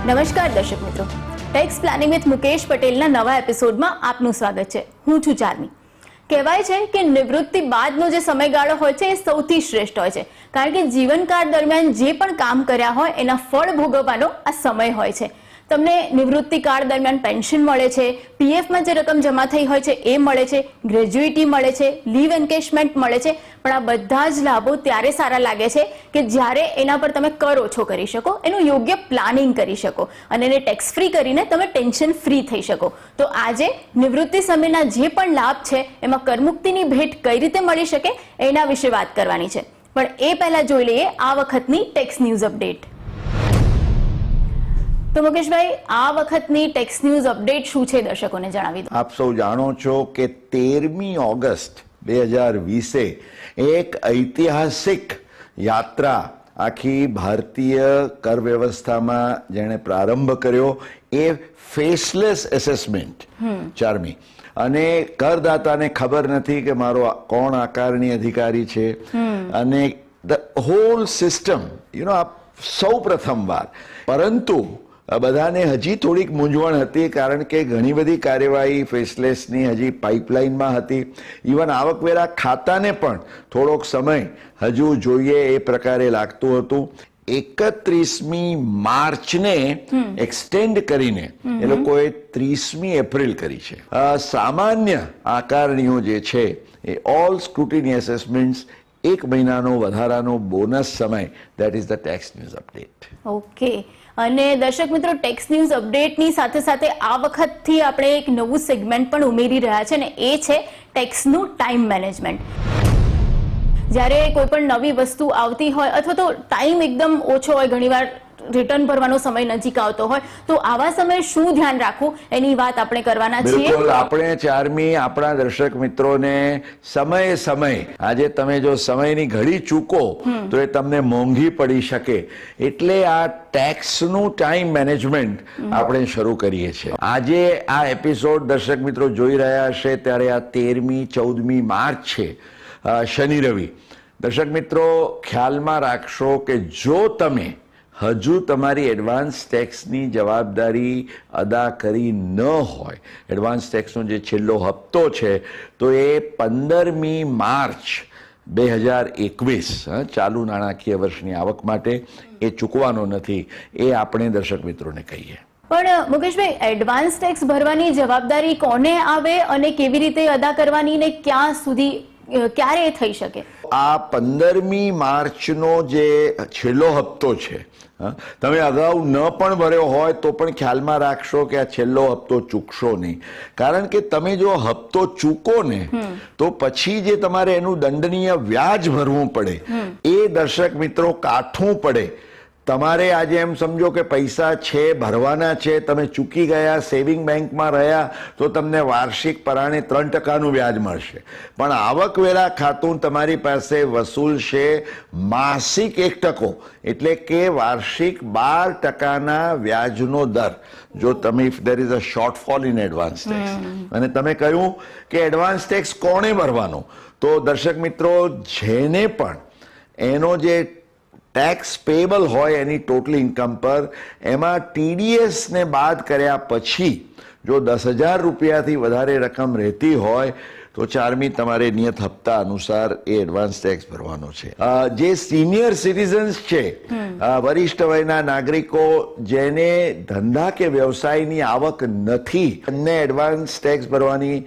નમસ્કાર દર્શક મિત્રો, ટેક્સ પ્લાનિંગ વિથ મુકેશ પટેલના નવા એપિસોડમાં આપનું સ્વાગત છે. હું છું ચાર્મી. કહેવાય છે કે નિવૃત્તિ બાદનો જે સમયગાળો હોય છે એ સૌથી શ્રેષ્ઠ હોય છે, કારણ કે જીવનકાળ દરમિયાન જે પણ કામ કર્યા હોય એના ફળ ભોગવવાનો આ સમય હોય છે. તમને નિવૃત્તિ કાળ દરમિયાન પેન્શન મળે છે, પીએફમાં જે રકમ જમા થઈ હોય છે એ મળે છે, ગ્રેજ્યુઇટી મળે છે, લીવ એન્કેશમેન્ટ મળે છે. પણ આ બધા જ લાભો ત્યારે સારા લાગે છે કે જ્યારે એના પર તમે કર ઓછો કરી શકો, એનું યોગ્ય પ્લાનિંગ કરી શકો અને એને ટેક્સ ફ્રી કરીને તમે ટેન્શન ફ્રી થઈ શકો. તો આજે નિવૃત્તિ સમયના જે પણ લાભ છે એમાં કરમુક્તિની ભેટ કઈ રીતે મળી શકે એના વિશે વાત કરવાની છે. પણ એ પહેલા જોઈ લઈએ આ વખતની ટેક્સ ન્યૂઝ અપડેટ. તો મુકેશભાઈ, આ વખતની ટેક્સ ન્યૂઝ અપડેટ શું છે દર્શકોને જણાવી દો. આપ સૌ જાણો છો કે 13મી ઓગસ્ટ 2020 એક ઐતિહાસિક યાત્રા આખી ભારતીય કર વ્યવસ્થામાં જેણે પ્રારંભ કર્યો એ ફેસલેસ એસેસમેન્ટ ચાર્મી. અને કરદાતાને ખબર નથી કે મારો કોણ આકારણી અધિકારી છે અને ધ હોલ સિસ્ટમ સૌ પ્રથમવાર. પરંતુ બધાને હજી થોડીક મૂંઝવણ હતી, કારણ કે ઘણી બધી કાર્યવાહી ફેસલેસની હજી પાઇપલાઇનમાં હતી. ઇવન આવકવેરા ખાતાને પણ થોડોક સમય હજુ જોઈએ એ પ્રકારે લાગતું હતું. 31મી માર્ચને એક્સટેન્ડ કરીને એ લોકોએ 30મી એપ્રિલ કરી છે. સામાન્ય આકારણીઓ જે છે એ ઓલ સ્ક્રુટિની એસેસમેન્ટ્સ એક મહિનાનો વધારાનો બોનસ સમય, that is the tax news update. Okay. અને દર્શક મિત્રો, ટેક્સ ન્યૂઝ અપડેટની સાથે સાથે આ વખતથી આપણે એક નવું સેગમેન્ટ પણ ઉમેરી રહ્યા છે ને એ છે ટેક્સનું ટાઈમ મેનેજમેન્ટ. જ્યારે કોઈ પણ નવી વસ્તુ આવતી હોય અથવા તો ટાઈમ એકદમ ઓછો હોય, ઘણીવાર રિટર્ન ભરવાનો સમય નજીક આવતો હોય, તો આવા સમયે શું ધ્યાન રાખવું એની વાત આપણે કરવાના છીએ. બિલકુલ. આપણે ચાર્મી આપણા દર્શક મિત્રોને સમય આજે તમે જો સમયની ઘડી ચૂકો તો એ તમને મોંઘી પડી શકે, એટલે આ ટેક્સનું ટાઈમ મેનેજમેન્ટ આપણે શરૂ કરીએ છીએ. આજે આ એપિસોડ દર્શક મિત્રો જોઈ રહ્યા હશે ત્યારે આ 13મી 14મી માર્ચ છે, શનિ રવિ. દર્શક મિત્રો ખ્યાલમાં રાખશો કે જો તમે હજુ તમારી એડવાન્સ ટેક્સની જવાબદારી અદા કરી ન હોય, એડવાન્સ ટેક્સનો જે છેલ્લો હપ્તો છે તો એ 15મી માર્ચ 2021 ચાલુ નાણાકીય વર્ષની આવક માટે એ ચૂકવાનો નથી, એ આપણે દર્શક મિત્રોને કહીએ. પણ મુકેશભાઈ, એડવાન્સ ટેક્સ ભરવાની જવાબદારી કોને આવે અને કેવી રીતે અદા કરવાની ને ક્યાં સુધી ક્યારે થઈ શકે? આ 15મી માર્ચનો જે છેલ્લો હપ્તો છે, તમે અગાઉ ન પણ ભર્યો હોય તો પણ ખ્યાલમાં રાખશો કે આ છેલ્લો હપ્તો ચૂકશો નહીં. કારણ કે તમે જો હપ્તો ચૂકો ને તો પછી જે તમારે એનું દંડનીય વ્યાજ ભરવું પડે એ દર્શક મિત્રો કાઠું પડે. તમારે આજે એમ સમજો કે પૈસા છે, ભરવાના છે, તમે ચૂકી ગયા, સેવિંગ બેંકમાં રહ્યા તો તમને વાર્ષિક પરાણે 3%નું વ્યાજ મળશે. પણ આવકવેરા ખાતું તમારી પાસે વસૂલશે માસિક 1%, એટલે કે વાર્ષિક 12%ના વ્યાજનો દર. જો તમે if there is a shortfall in advance tax, અને તમે કહ્યું કે એડવાન્સ ટેક્સ કોણે ભરવાનો, તો દર્શક મિત્રો જેને પણ એનો જે ટેક્સ પેબલ હોય એની ટોટલ ઇન્કમ પર, એમાં TDS ને બાદ કર્યા પછી જો 10,000 રૂપિયાથી વધારે રકમ રહેતી હોય તો ચાર્મી તમારે નિયત હપ્તા અનુસાર એ એડવાન્સ ટેક્સ ભરવાનો છે. જે સિનિયર સિટીઝન્સ છે, વરિષ્ઠ વયના નાગરિકો જેને ધંધા કે વ્યવસાયની આવક નથી, એમને એડવાન્સ ટેક્સ ભરવાની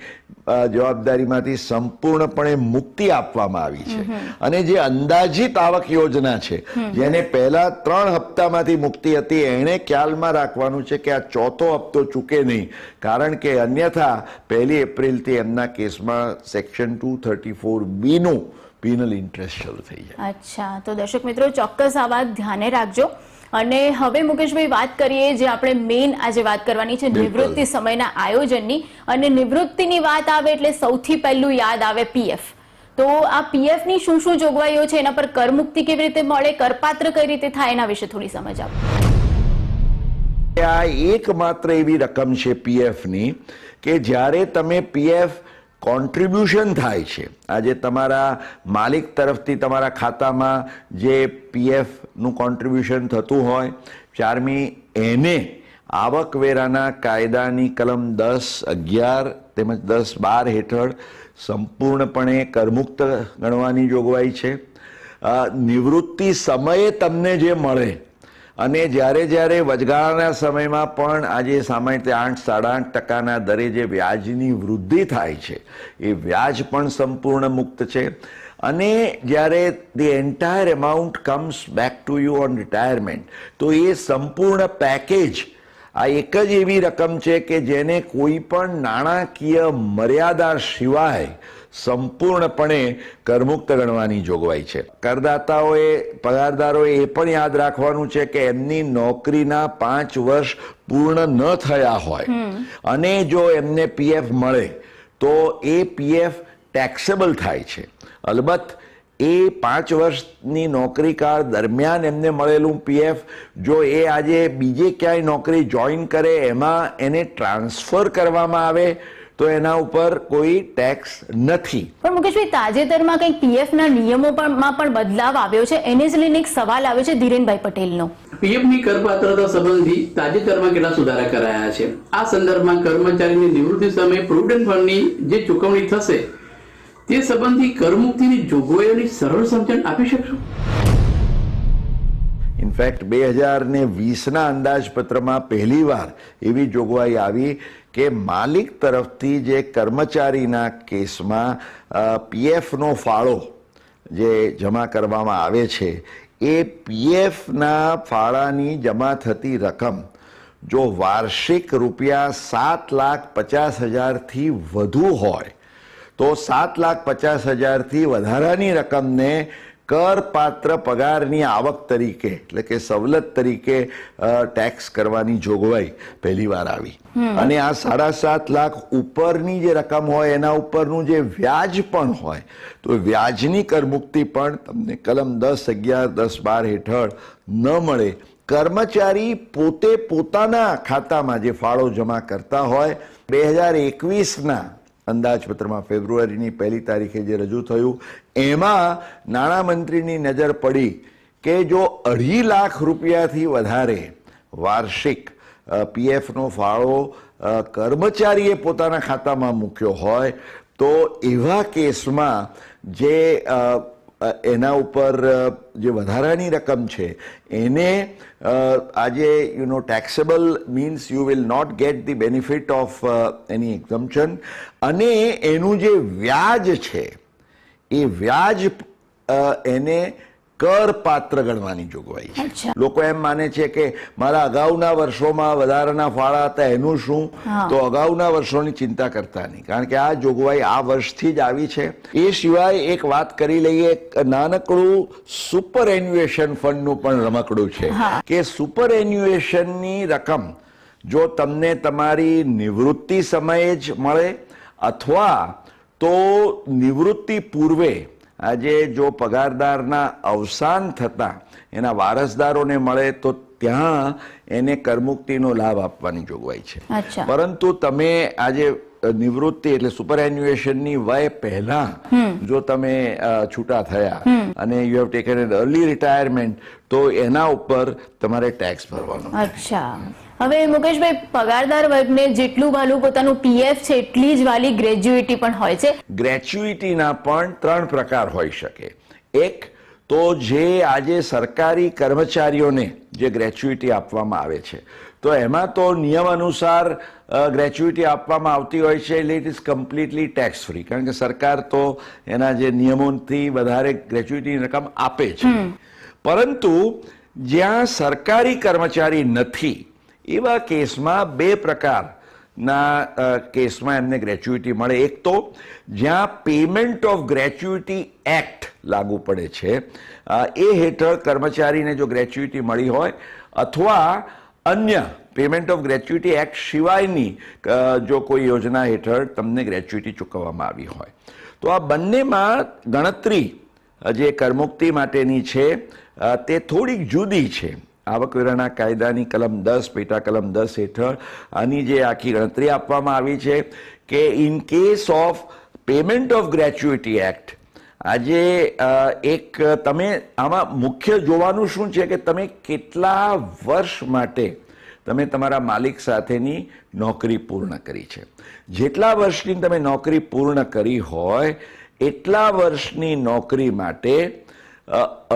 જવાબદારીમાંથી સંપૂર્ણપણે મુક્તિ આપવામાં આવી છે. અને જે અંદાજિત આવક યોજના છે, જેને પહેલા 3 હપ્તામાંથી મુક્તિ હતી, એને ખ્યાલમાં રાખવાનું છે કે આ 4થો હપ્તો ચૂકે નહીં, કારણ કે અન્યથા 1 એપ્રિલથી એમના કેસમાં સેક્શન 234B નું પેનલ ઇન્ટરેસ્ટ શરૂ થઈ જાય. અચ્છા, તો દર્શક મિત્રો ચોક્કસ આ વાત ધ્યાને રાખજો. અને હવે મુકેશભાઈ વાત કરીએ, જે આપણે મેઇન આજે વાત કરવાની છે નિવૃત્તિ સમયના આયોજનની. અને નિવૃત્તિની વાત આવે એટલે સૌથી પહેલું યાદ આવે પીએફ. તો આ પીએફ ની શું શું જોગવાઈઓ છે, એના પર કરમુક્તિ કેવી રીતે મળે, કરપાત્ર કઈ રીતે થાય, એના વિશે થોડી સમજ આપો. આ એકમાત્ર એવી રકમ છે પીએફ ની કે જ્યારે તમે પીએફ કોન્ટ્રીબ્યુશન થાય છે, આજે તમારા માલિક તરફથી તમારા ખાતામાં જે પીએફ નું કોન્ટ્રીબ્યુશન થતું હોય, 4મી એને આવકવેરાના કાયદાની કલમ 10, 11 તેમજ 10, 12 હેઠળ સંપૂર્ણપણે કરમુક્ત ગણવાની જોગવાઈ છે. નિવૃત્તિ સમયે તમને જે મળે અને જ્યારે વચગાળાના સમયમાં પણ આજે સામાન્ય રીતે 8-8.5% દરે જે વ્યાજની વૃદ્ધિ થાય છે એ વ્યાજ પણ સંપૂર્ણ મુક્ત છે. અને જ્યારે the entire amount comes back to you on retirement તો એ સંપૂર્ણ પેકેજ આ એક જ એવી રકમ છે કે જેને કોઈ પણ નાણાકીય મર્યાદા સિવાય સંપૂર્ણપણે કરમુક્ત ગણવાની જોગવાઈ છે. કરદાતાઓએ પગારદારોએ એ પણ યાદ રાખવાનું છે કે એમની નોકરીના 5 વર્ષ પૂર્ણ ન થયા હોય અને જો એમને પીએફ મળે તો એ પીએફ ટેક્સેબલ થાય છે. અલબત્ત એ 5 વર્ષની નોકરી કાળ દરમિયાન એમને મળેલું પીએફ જો એ આજે બીજે ક્યાંય નોકરી જોઈન કરે એમાં એને ટ્રાન્સફર કરવામાં આવે તો એના ઉપર કોઈ ટેક્સ નથી. પણ મુકેશભાઈ, તાજેતરમાં કંઈક પીએફના નિયમોમાં પણ બદલાવ આવ્યો છે. એને જ લઈને એક સવાલ આવ્યો છે ધીરેનભાઈ પટેલનો. પીએફની કરપાત્રતા સંબંધી તાજેતરમાં કેટલા સુધારા કરાયા છે? આ સંદર્ભમાં કર્મચારીની નિવૃત્તિ સમયે પ્રોવિડન્ટ ફંડની જે ચૂકવણી થશે તે સંબંધી કરમુક્તિની જોગવાઈઓની સરળ સમજણ આપી શકશો? ઇનફેક્ટ 2020ના અંદાજપત્રમાં પહેલીવાર એવી જોગવાઈ આવી કે માલિક તરફથી જે કર્મચારીના કેસમાં પીએફનો ફાળો જે જમા કરવામાં આવે છે એ પીએફના ફાળાની જમા થતી રકમ જો વાર્ષિક રૂપિયા 7,50,000થી વધુ હોય તો 7,50,000થી વધારાની રકમને કરપાત્ર પગારની આવક તરીકે એટલે કે સવલત તરીકે ટેક્સ કરવાની જોગવાઈ પહેલીવાર આવી. અને આ 7.5 લાખ ઉપરની જે રકમ હોય એના ઉપરનું જે વ્યાજ પણ હોય તો વ્યાજની કરમુક્તિ પણ તમને કલમ 10, 11, 10, 12 હેઠળ ન મળે. કર્મચારી પોતે પોતાના ખાતામાં જે ફાળો જમા કરતા હોય 2021ના અંદાજપત્રમાં ફેબ્રુઆરીની 1લી તારીખે જે રજૂ થયું એમાં નાણામંત્રીની નજર પડી કે જો 2.5 લાખ રૂપિયાથી વધારે વાર્ષિક પીએફનો ફાળો કર્મચારીએ પોતાના ખાતામાં મૂક્યો હોય તો એવા કેસમાં જે એના ઉપર જે વધારાની રકમ છે એને આજે taxable means you will not get the benefit of any exemption અને એનું જે વ્યાજ છે એ વ્યાજ એને કરપાત્ર ગણવાની જોગવાઈ છે. લોકો એમ માને છે કે મારા અગાઉના વર્ષોમાં વધારાના ફાળા હતા એનું શું, તો અગાઉના વર્ષોની ચિંતા કરતા નહીં કારણ કે આ જોગવાઈ આ વર્ષથી જ આવી છે. એ સિવાય એક વાત કરી લઈએ, નાનકડું સુપર એન્યુએશન ફંડનું પણ રમકડું છે કે સુપર એન્યુએશનની રકમ જો તમને તમારી નિવૃત્તિ સમયે જ મળે અથવા તો નિવૃત્તિ પૂર્વે આજે જો પગારદારના અવસાન થતા એના વારસદારોને મળે તો ત્યાં એને કરમુક્તિનો લાભ આપવાની જોગવાઈ છે. પરંતુ તમે આજે નિવૃત્તિ એટલે સુપર એન્યુએશનની વય પહેલા જો તમે છૂટા થયા અને you have taken an early retirement તો એના ઉપર તમારે ટેક્સ ભરવાનો. હવે મુકેશભાઈ, પગારદાર વર્ગને જેટલું વાલું પોતાનું પીએફ છે એટલી જ વાલી ગ્રેજ્યુઇટી પણ હોય છે. ગ્રેજ્યુઇટીના પણ 3 પ્રકાર હોઈ શકે. એક તો જે આજે સરકારી કર્મચારીઓને જે ગ્રેજ્યુઇટી આપવામાં આવે છે તો એમાં તો નિયમ અનુસાર ગ્રેજ્યુઇટી આપવામાં આવતી હોય છે એટલે it is completely tax free કારણ કે સરકાર તો એના જે નિયમોથી વધારે ગ્રેજ્યુઇટીની રકમ આપે છે. પરંતુ જ્યાં સરકારી કર્મચારી નથી એવા કેસમાં 2 પ્રકારના કેસમાં એમને ગ્રેચ્યુઇટી મળે. એક તો જ્યાં પેમેન્ટ ઓફ ગ્રેચ્યુઇટી એક્ટ લાગુ પડે છે એ હેઠળ કર્મચારીને જો ગ્રેચ્યુઇટી મળી હોય અથવા અન્ય પેમેન્ટ ઓફ ગ્રેચ્યુઇટી એક્ટ સિવાયની જો કોઈ યોજના હેઠળ તમને ગ્રેચ્યુઇટી ચૂકવવામાં આવી હોય તો આ બંનેમાં ગણતરી જે કરમુક્તિ માટેની છે તે થોડીક જુદી છે. આવકવેરાના કાયદાની કલમ 10 પેટા કલમ 10 હેઠળ આની જે આખી ગણતરી આપવામાં આવી છે કે in case of payment of gratuity act આજે એક તમે આમાં મુખ્ય જોવાનું શું છે કે તમે કેટલા વર્ષ માટે તમે તમારા માલિક સાથેની નોકરી પૂર્ણ કરી છે. જેટલા વર્ષની તમે નોકરી પૂર્ણ કરી હોય એટલા વર્ષની નોકરી માટે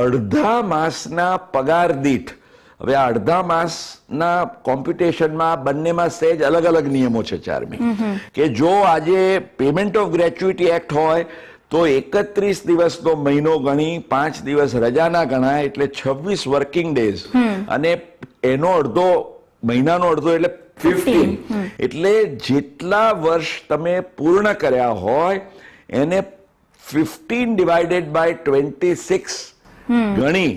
અડધા માસના પગાર દીઠ, હવે આ અડધા માસના કોમ્પ્યુટેશનમાં બંનેમાં સહેજ અલગ અલગ નિયમો છે ચાર્મી, કે જો આજે પેમેન્ટ ઓફ ગ્રેચ્યુઇટી એક્ટ હોય તો 31 દિવસનો મહિનો ગણી 5 દિવસ રજાના ગણાય એટલે 26 વર્કિંગ ડેઝ, અને એનો અડધો મહિનાનો અડધો એટલે 15. એટલે જેટલા વર્ષ તમે પૂર્ણ કર્યા હોય એને 15 ડિવાઇડેડ બાય 26 ગણી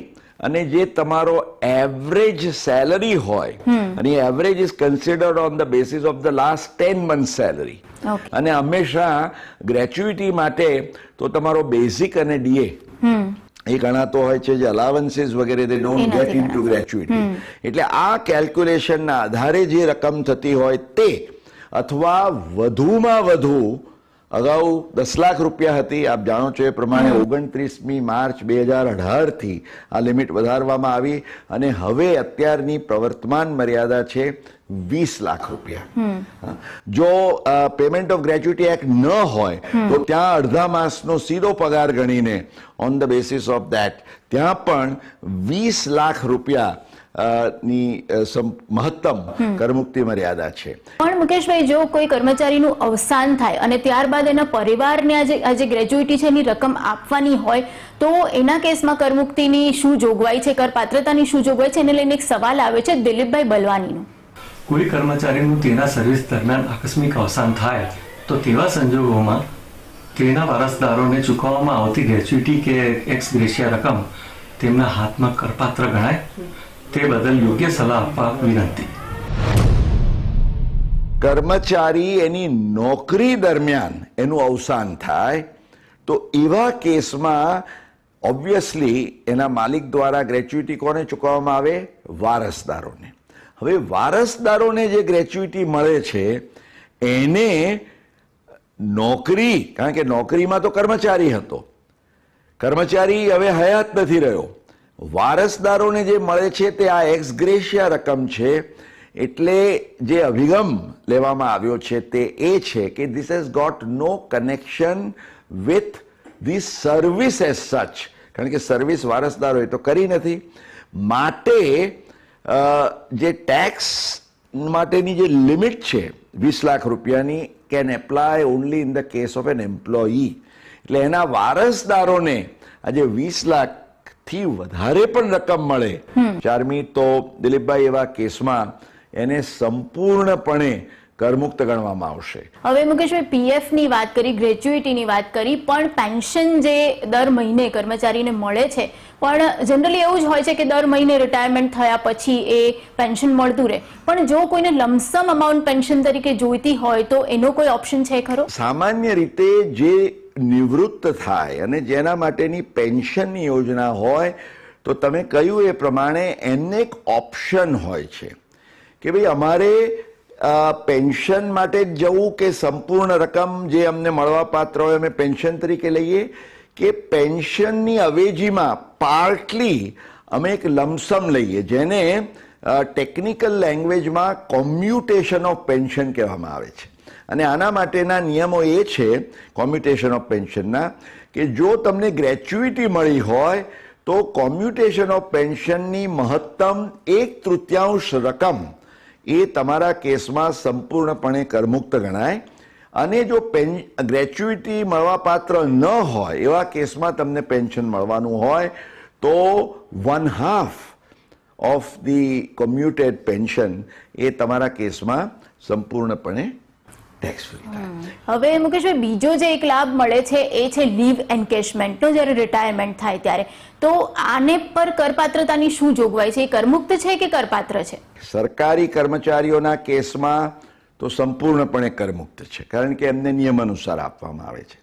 અને જે તમારો એવરેજ સેલરી હોય, અને average is considered on the basis of the last 10 month salary. અને હંમેશા ગ્રેચ્યુઇટી માટે તો તમારો બેઝિક અને ડીએ એ ગણાતો હોય છે, જે અલાવન્સીસ વગેરે દે ડોન્ટ ગેટ ઇનટુ ગ્રેચ્યુઇટી. એટલે આ કેલ્ક્યુલેશનના આધારે જે રકમ થતી હોય તે, અથવા વધુમાં વધુ અગાઉ 10 લાખ રૂપિયા હતી, આપ જાણો છો એ પ્રમાણે 29મી માર્ચ 2018 થી આ લિમિટ વધારવામાં આવી અને હવે અત્યારની પ્રવર્તમાન મર્યાદા છે 20 લાખ રૂપિયા. જો પેમેન્ટ ઓફ ગ્રેચ્યુઇટી એક્ટ ન હોય તો ત્યાં અડધા માસનો સીધો પગાર ગણીને on the basis of that ત્યાં પણ 20 લાખ રૂપિયા ની મહત્તમ કરમુક્તિ મર્યાદા છે. પણ મુકેશભાઈ, જો કોઈ કર્મચારીનું અવસાન થાય અને ત્યારબાદ એના પરિવારને આજે ગ્રેચ્યુઇટી છે એની રકમ આપવાની હોય તો એના કેસમાં કરમુક્તિની શું જોગવાઈ છે, કરપાત્રતાની શું જોગવાઈ છે, એને લઈને એક સવાલ આવે છે દિલીપભાઈ બલવાનીનો. કોઈ કર્મચારીનું તેના સર્વિસ દરમિયાન આકસ્મિક અવસાન થાય તો તેવા સંજોગોમાં તેના વારસદારોને ચૂકવવામાં આવતી ગ્રેચ્યુઇટી કે એક્સ ગ્રેશિયા રકમ તેમના હાથમાં કરપાત્ર ગણાય. તે બદલ યોગ્ય સલાહ આપવા વિનંતી. કર્મચારી એની નોકરી દરમિયાન એનું અવસાન થાય તો એવા કેસમાં ઓબ્વિયસલી એના માલિક દ્વારા ગ્રેચ્યુઇટી કોને ચૂકવવામાં આવે? વારસદારોને. હવે વારસદારોને જે ગ્રેચ્યુઇટી મળે છે એને નોકરી, કારણ કે નોકરીમાં તો કર્મચારી હતો, કર્મચારી હવે હયાત નથી રહ્યો, વારસદારોને જે મળે છે તે આ એક્સ ગ્રેશિયા રકમ છે. એટલે જે અભિગમ લેવામાં આવ્યો છે તે એ છે કે this has got no connection with the service as such, કારણ કે સર્વિસ વારસદારોએ તો કરી નથી. માટે જે ટેક્સ માટેની જે લિમિટ છે 20 લાખ રૂપિયાની can apply only in the case of an employee. એટલે એના વારસદારોને આજે 20 લાખ થી વધારે પણ રકમ મળે ચાર્મી, તો દિલીપભાઈ એવા કેસમાં એને સંપૂર્ણપણે કરમુક્ત ગણવામાં આવશે. હવે મુકેશભાઈ, પીએફ ની વાત કરી, ગ્રેચ્યુઇટી ની વાત કરી, પણ પેન્શન જે દર મહિને કર્મચારીને મળે છે, પણ જનરલી એવું જ હોય છે કે દર મહિને રિટાયરમેન્ટ થયા પછી એ પેન્શન મળતું રહે. પણ જો કોઈને લમસમ અમાઉન્ટ પેન્શન તરીકે જોઈતી હોય તો એનો કોઈ ઓપ્શન છે ખરો? સામાન્ય રીતે જે નિવૃત્ત થાય અને જેના માટેની પેન્શનની યોજના હોય તો તમે કહ્યું એ પ્રમાણે એમને એક ઓપ્શન હોય છે કે ભાઈ અમારે પેન્શન માટે જ જવું કે સંપૂર્ણ રકમ જે અમને મળવા પાત્ર હોય અમે પેન્શન તરીકે લઈએ, કે પેન્શનની અવેજીમાં પાર્ટલી અમે એક લમસમ લઈએ, જેને ટેકનિકલ લેંગ્વેજમાં કોમ્યુટેશન ઓફ પેન્શન કહેવામાં આવે છે. અને આના માટેના નિયમો એ છે કોમ્યુટેશન ઓફ પેન્શનના કે જો તમને ગ્રેચ્યુઇટી મળી હોય તો કોમ્યુટેશન ઓફ પેન્શનની મહત્તમ 1/3 રકમ એ તમારા કેસમાં સંપૂર્ણપણે કરમુક્ત ગણાય. અને જો ગ્રેચ્યુઇટી મળવા પાત્ર ન હોય એવા કેસમાં તમને પેન્શન મળવાનું હોય તો 1/2 ઓફ ધી કોમ્યુટેડ પેન્શન એ તમારા કેસમાં સંપૂર્ણપણે ટેક્સ ફ્રી થાય. હવે મુકેશભાઈ, બીજો જે એક લાભ મળે છે એ છે લીવ એન્કેશમેન્ટનો, જ્યારે રિટાયરમેન્ટ થાય ત્યારે. તો આને પર કરપાત્રતાની શું જોગવાઈ છે? એ કરમુક્ત છે કે કરપાત્ર છે? સરકારી કર્મચારીઓના કેસમાં તો સંપૂર્ણપણે કરમુક્ત છે, કારણ કે એમને નિયમ અનુસાર આપવામાં આવે છે.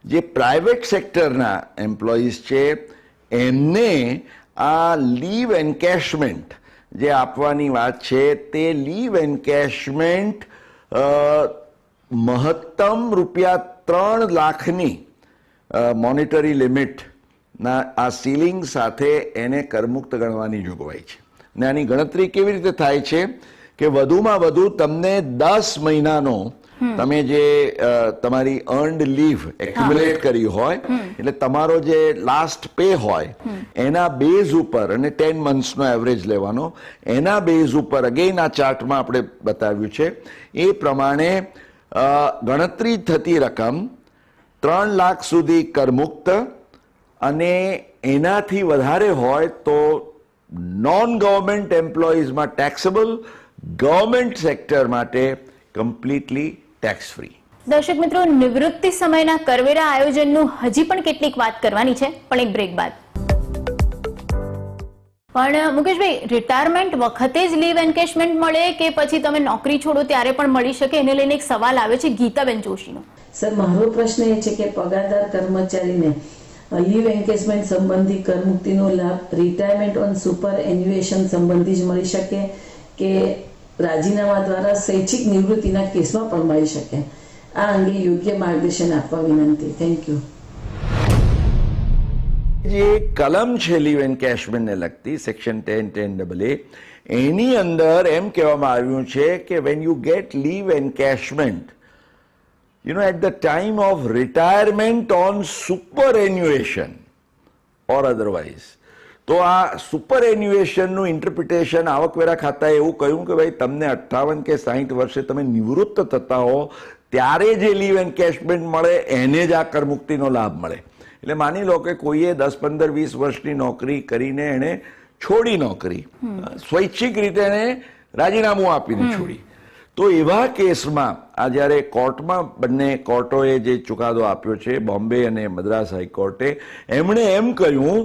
જે પ્રાઇવેટ સેક્ટરના એમ્પ્લોઈઝ છે એમને આ લીવ એન્કેશમેન્ટ જે આપવાની વાત છે તે લીવ એન્કેશમેન્ટ મહત્તમ ₹3 લાખની મોનિટરી લિમિટના આ સીલિંગ સાથે એને કરમુક્ત ગણવાની જોગવાઈ છે. અને આની ગણતરી કેવી રીતે થાય છે કે વધુમાં વધુ તમને 10 મહિનાનો તમે જે તમારી અર્ન્ડ લીવ એક્યુમ્યુલેટ કરી હોય એટલે તમારો જે લાસ્ટ પે હોય એના બેઝ ઉપર અને 10 મંથ્સનો એવરેજ લેવાનો, એના બેઝ ઉપર અગેન આ ચાર્ટમાં આપણે બતાવ્યું છે એ પ્રમાણે ગણતરી થતી રકમ 3 લાખ સુધી કરમુક્ત અને એનાથી વધારે હોય તો નોન ગવર્મેન્ટ એમ્પ્લોઈઝમાં ટેક્સેબલ, ગવર્મેન્ટ સેક્ટર માટે કમ્પ્લીટલી ટેક્સ ફ્રી. દર્શક મિત્રો, નિવૃત્તિ સમયના કરવેરા આયોજનનું હજી પણ કેટલીક વાત કરવાની છે, પણ એક બ્રેક બાદ. પણ મુકેશભાઈ, રિટાયરમેન્ટ વખતે જ લીવ એન્કેશમેન્ટ મળે કે પછી તમે નોકરી છોડો ત્યારે પણ મળી શકે? એને લઈને એક સવાલ આવે છે ગીતાબેન જોશીનો. સર, મારો પ્રશ્ન એ છે કે પગારદાર કર્મચારીને લીવ એન્કેજમેન્ટ સંબંધી કરમુક્તિનો લાભ રિટાયરમેન્ટ ઓન સુપર એન્યુએશન સંબંધી જ મળી શકે કે રાજીનામા દ્વારા સ્વૈચ્છિક નિવૃત્તિના કેસમાં પણ મળી શકે? આ અંગે યોગ્ય માર્ગદર્શન આપવા વિનંતી. Thank you. જે કલમ છે લીવ એન્કેશમેન્ટને લગતી સેક્શન 10(10)AA, એની અંદર એમ કહેવામાં આવ્યું છે કે when you get leave encashment at the time of retirement on superannuation or otherwise, તો આ સુપરએન્યુએશનનું ઇન્ટરપ્રિટેશન આવકવેરા ખાતાએ એવું કહ્યું કે ભાઈ તમને 58 કે 60 વર્ષે તમે નિવૃત્ત થતા હો ત્યારે જે લીવ એન્કેશમેન્ટ મળે એને જ આ કરમુક્તિનો લાભ મળે. એટલે માની લો કે કોઈએ 10, 15, 20 વર્ષની નોકરી કરીને એને છોડી નોકરી, સ્વૈચ્છિક રીતે એને રાજીનામું આપીને છોડી, તો એવા કેસમાં આ જ્યારે કોર્ટમાં બંને કોર્ટોએ જે ચુકાદો આપ્યો છે, બોમ્બે અને મદ્રાસ હાઈકોર્ટે, એમણે એમ કહ્યું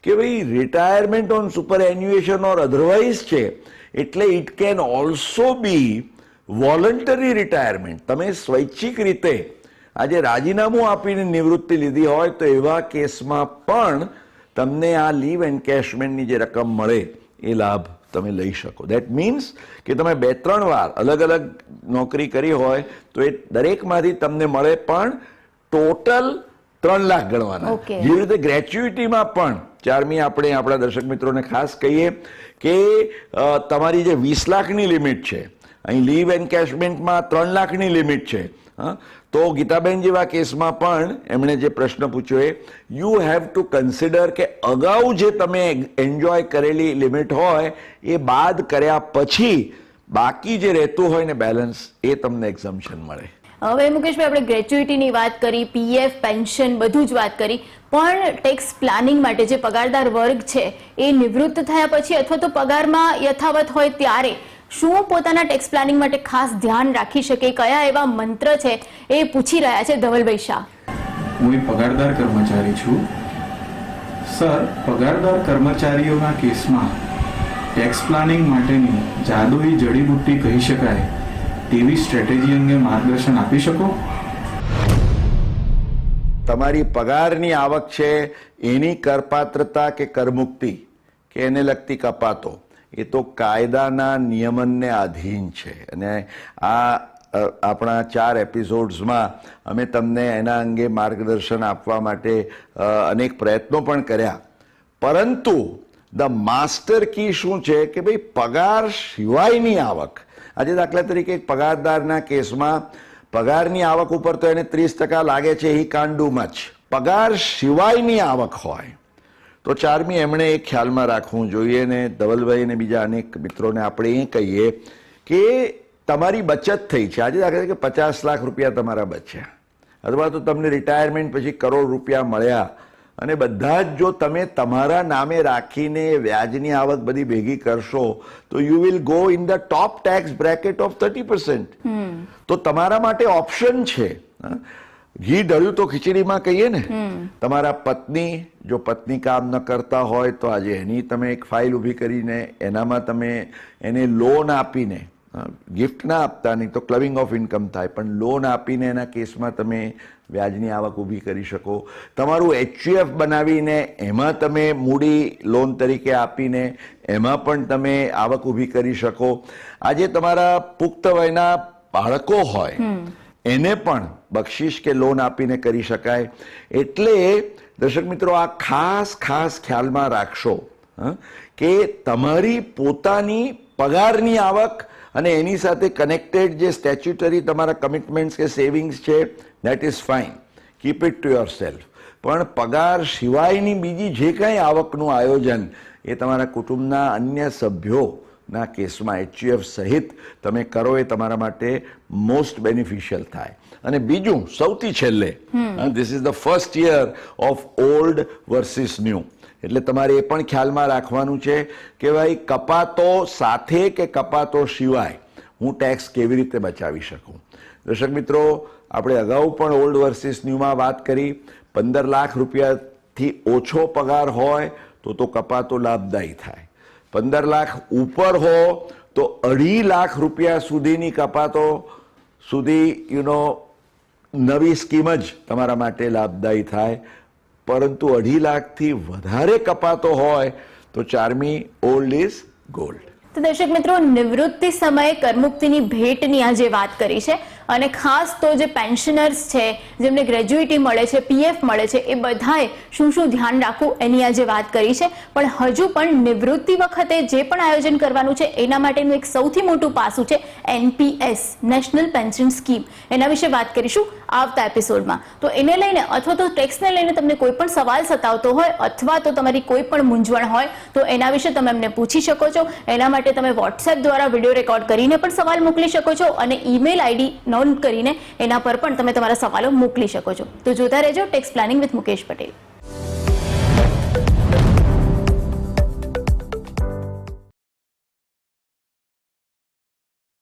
કે ભાઈ retirement on superannuation or otherwise છે એટલે it can also be voluntary retirement. તમે સ્વૈચ્છિક રીતે આજે રાજીનામું આપીને નિવૃત્તિ લીધી હોય તો એવા કેસમાં પણ તમને આ લીવ એન્કેશમેન્ટની જે રકમ મળે એ લાભ તમે લઈ શકો. દેટ મીન્સ કે તમે 2-3 વાર અલગ અલગ નોકરી કરી હોય તો એ દરેકમાંથી તમને મળે, પણ ટોટલ 3 લાખ ગણવાના. જેવી રીતે ગ્રેચ્યુઇટીમાં પણ 4મી આપણે આપણા દર્શક મિત્રોને ખાસ કહીએ કે તમારી જે 20 લાખની લિમિટ છે, અહીં લીવ એન્કેશમેન્ટમાં 3 લાખની લિમિટ છે. તો ગીતાબેન જેવા કેસમાં પણ એમણે જે પ્રશ્ન પૂછ્યો એ યુ હેવ ટુ કન્સિડર કે અગાઉ જે તમે એન્જોય કરેલી લિમિટ હોય એ બાદ કર્યા પછી બાકી જે રહેતું હોય ને બેલેન્સ, એ તમને એક્ઝમ્પશન મળે. હવે મુકેશભાઈ, આપણે ગ્રેચ્યુઇટીની વાત કરી, પીએફ, પેન્શન બધું જ વાત કરી, પણ ટેક્સ પ્લાનિંગ માટે જે પગારદાર વર્ગ છે એ નિવૃત્ત થયા પછી અથવા તો પગારમાં યથાવત હોય ત્યારે શું પોતાના ટેક્સ પ્લાનિંગ માટે ખાસ ધ્યાન રાખી શકે? કયા એવા મંત્ર છે એ પૂછી રહ્યા છે ધવલભાઈ શાહ. હું એક પગારદાર કર્મચારી છું. સર, પગારદાર કર્મચારીઓના કેસમાં ટેક્સ પ્લાનિંગ માટેની જાદુઈ જડીબુટ્ટી કહી શકાય તેવી સ્ટ્રેટેજી અંગે માર્ગદર્શન આપી શકો? તમારી પગારની આવક છે એની કરપાત્રતા કે કરમુક્તિ કે એને લગતી કપાતો એ તો કાયદાના નિયમનને આધીન છે. અને આ આપણા 4 એપિસોડ્સમાં અમે તમને એના અંગે માર્ગદર્શન આપવા માટે અનેક પ્રયત્નો પણ કર્યા, પરંતુ ધ માસ્ટર કી શું છે કે ભાઈ પગાર સિવાયની આવક. આજે દાખલા તરીકે એક પગારદારના કેસમાં પગારની આવક ઉપર તો એને 30% લાગે છે, હી કાન્ટ ડુ મચ. પગાર સિવાયની આવક હોય તો 4મી એમણે એ ખ્યાલમાં રાખવું જોઈએ. ને ધવલભાઈ અને બીજા અનેક મિત્રોને આપણે એ કહીએ કે તમારી બચત થઈ છે, આજે દાખલા કે 50 લાખ રૂપિયા તમારા બચ્યા, અથવા તો તમને રિટાયરમેન્ટ પછી કરોડ રૂપિયા મળ્યા, અને બધા જ જો તમે તમારા નામે રાખીને વ્યાજની આવક બધી ભેગી કરશો તો you will go in the top tax bracket of 30%. તો તમારા માટે ઓપ્શન છે. ઘી ઢળ્યું તો ખીચડીમાં કહીએ ને. તમારા પત્ની, જો પત્ની કામ ન કરતા હોય તો આજે એની તમે એક ફાઇલ ઊભી કરીને એનામાં તમે એને લોન આપીને, ગિફ્ટ ના આપતા, નહીં તો ક્લબિંગ ઓફ ઇન્કમ થાય, પણ લોન આપીને એના કેસમાં તમે વ્યાજની આવક ઊભી કરી શકો. તમારું HUF બનાવીને એમાં તમે મૂડી લોન તરીકે આપીને એમાં પણ તમે આવક ઊભી કરી શકો. આજે તમારા પુખ્ત વયના બાળકો હોય એને પણ બક્ષિસ કે લોન આપીને કરી શકાય. એટલે દર્શક મિત્રો, આ ખાસ ખ્યાલમાં રાખશો કે તમારી પોતાની પગારની આવક અને એની સાથે કનેક્ટેડ જે સ્ટેચ્યુટરી તમારા કમિટમેન્ટ્સ કે સેવિંગ્સ છે that is fine, keep it to your self. પણ પગાર સિવાયની બીજી જે કાંઈ આવકનું આયોજન એ તમારા કુટુંબના અન્ય સભ્યોના કેસમાં HUF સહિત તમે કરો એ તમારા માટે મોસ્ટ બેનિફિશિયલ થાય. અને બીજું સૌથી છેલ્લે, this is the first year of old versus new, એટલે તમારે એ પણ ખ્યાલમાં રાખવાનું છે કે ભાઈ કપાતો સાથે કે કપાતો સિવાય હું ટેક્સ કેવી રીતે બચાવી શકું. દર્શક મિત્રો, આપણે અગાઉ પણ ઓલ્ડ વર્સિસ ન્યૂમાં વાત કરી. 15 લાખ રૂપિયાથી ઓછો પગાર હોય તો કપાતો લાભદાયી થાય. 15 લાખ ઉપર હો તો 2.5 લાખ રૂપિયા સુધીની કપાતો સુધી નવી સ્કીમ જ તમારા માટે લાભદાયી થાય. પરંતુ 2.5 લાખથી વધારે કપાતો હોય તો ચાર્મી ઓલ્ડ ઇઝ ગોલ્ડ. તો દર્શક મિત્રો, નિવૃત્તિ સમયે કરમુક્તિની ભેટની આજે વાત કરી છે અને ખાસ તો જે પેન્શનર્સ છે, જેમને ગ્રેજ્યુઇટી મળે છે, PF મળે છે, એ બધાએ શું શું ધ્યાન રાખવું એની આજે વાત કરી છે. પણ હજુ પણ નિવૃત્તિ વખતે જે પણ આયોજન કરવાનું છે એના માટેનું એક સૌથી મોટું પાસું છે NPS, નેશનલ પેન્શન સ્કીમ. એના વિશે વાત કરીશું આવતા એપિસોડમાં. તો એને લઈને અથવા તો ટેક્સને લઈને તમને કોઈ પણ સવાલ સતાવતો હોય અથવા તો તમારી કોઈ પણ મૂંઝવણ હોય તો એના વિશે તમે એમને પૂછી શકો છો. એના માટે તમે WhatsApp દ્વારા વિડીયો રેકોર્ડ કરીને પણ સવાલ મોકલી શકો છો અને ઈમેલ ID નોંધ કરીને એના પર પણ તમે તમારા સવાલો મોકલી શકો છો. તો જોતા રહેજો tax planning with Mukesh Patel.